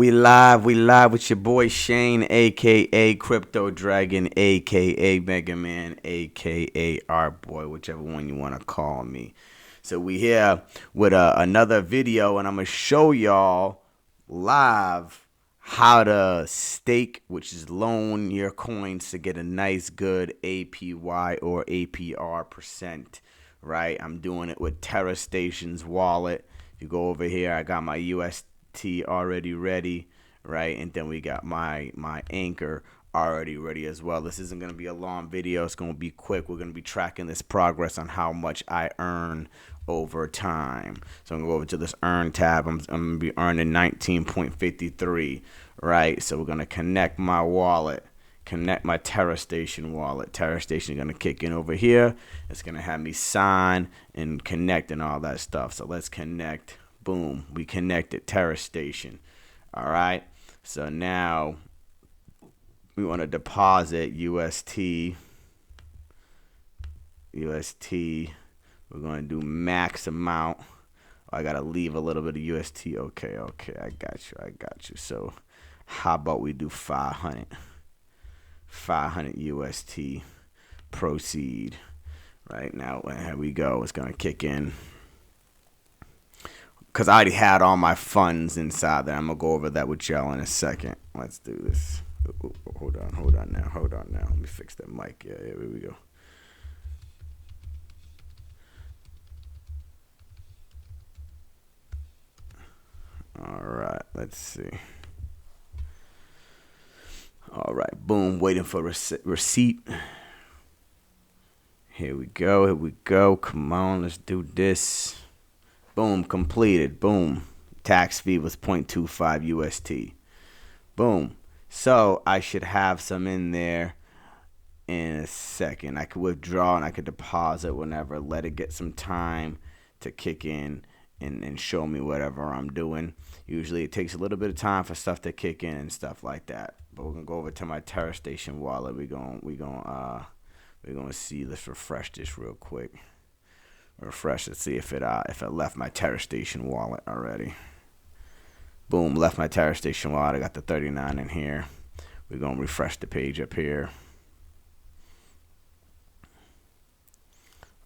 We live with your boy Shane, aka Crypto Dragon, aka Mega Man, aka Art Boy, whichever one you want to call me. So we here with another video, and I'm gonna show y'all live how to stake, which is loan your coins to get a nice good APY or APR percent. Right? I'm doing it with Terra Station's wallet. If you go over here, I got my UST already ready, right? And then we got my anchor already ready as well. This isn't going to be a long video. It's going to be quick. We're going to be tracking this progress on how much I earn over time. So I'm going to go over to this earn tab. I'm going to be earning 19.53, right? So we're going to connect my wallet. Connect my Terra Station wallet. Terra Station is going to kick in over here. It's going to have me sign and connect and all that stuff. So let's connect. Boom. We connected Terra Station. All right. So now we want to deposit UST. We're going to do max amount. Oh, I got to leave a little bit of UST. Okay. I got you. So how about we do 500 UST, proceed. Right now, here we go. It's gonna kick in because I already had all my funds inside there. I'm gonna go over that with y'all in a second. Let's do this. Hold on now. Let me fix that mic. Yeah, here we go. All right, let's see. All right, boom, waiting for receipt. Here we go. Come on, let's do this. Boom, completed. Boom. Tax fee was 0.25 UST. Boom. So I should have some in there in a second. I could withdraw and I could deposit whenever. Let it get some time to kick in and show me whatever I'm doing. Usually it takes a little bit of time for stuff to kick in and stuff like that. But we're gonna go over to my Terra Station wallet. We're gonna see. Let's refresh this real quick. Refresh it. See if it left my Terra Station wallet already. Boom, left my Terra Station wallet. I got the 39 in here. We're gonna refresh the page up here.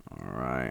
All right.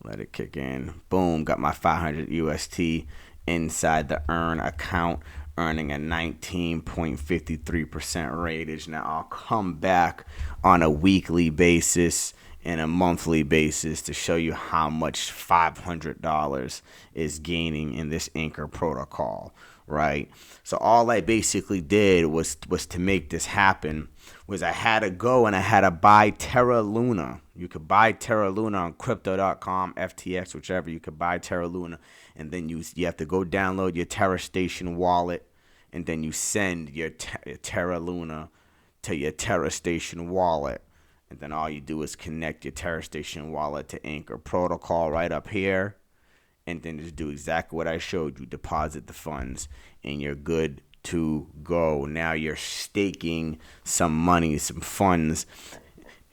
Let it kick in. Boom, got my 500 UST inside the earn account, earning a 19.53% rateage. Now I'll come back on a weekly basis and a monthly basis to show you how much $500 is gaining in this Anchor protocol, right? So all I basically did was to make this happen was I had to go and I had to buy Terra Luna. You could buy Terra Luna on crypto.com, FTX, whichever. You could buy Terra Luna, and then you have to go download your Terra Station wallet, and then you send your Terra Luna to your Terra Station wallet. And then all you do is connect your Terra Station wallet to Anchor protocol right up here, and then just do exactly what I showed you. Deposit the funds, and you're good to go. Now you're staking some money, some funds,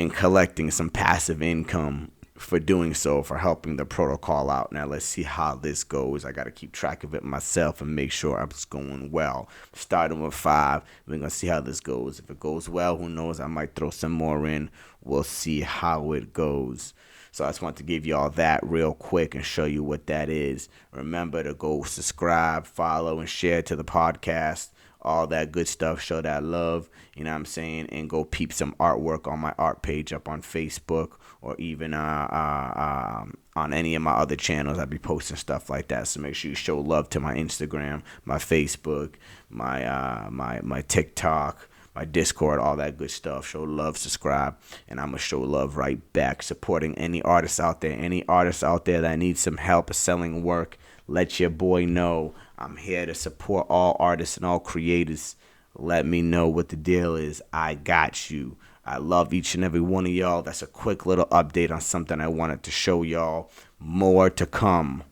and collecting some passive income for doing so, for helping the protocol out. Now let's see how this goes. I got to keep track of it myself and make sure it's going well. Starting with 5, we're going to see how this goes. If it goes well, who knows, I might throw some more in. We'll see how it goes. So I just want to give you all that real quick and show you what that is. Remember to go subscribe, follow, and share to the podcast. All that good stuff. Show that love, you know what I'm saying? And go peep some artwork on my art page up on Facebook, or even on any of my other channels. I'll be posting stuff like that. So make sure you show love to my Instagram, my Facebook, my TikTok, my Discord, all that good stuff. Show love, subscribe, and I'm going to show love right back. Supporting any artists out there that need some help selling work. Let your boy know. I'm here to support all artists and all creators. Let me know what the deal is. I got you. I love each and every one of y'all. That's a quick little update on something I wanted to show y'all. More to come.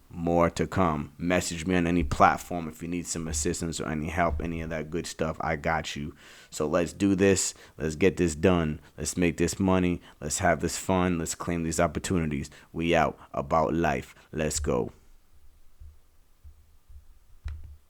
Message me on any platform if you need some assistance or any help, any of that good stuff. I got you. So let's do this. Let's get this done. Let's make this money. Let's have this fun. Let's claim these opportunities. We out. About life. Let's go.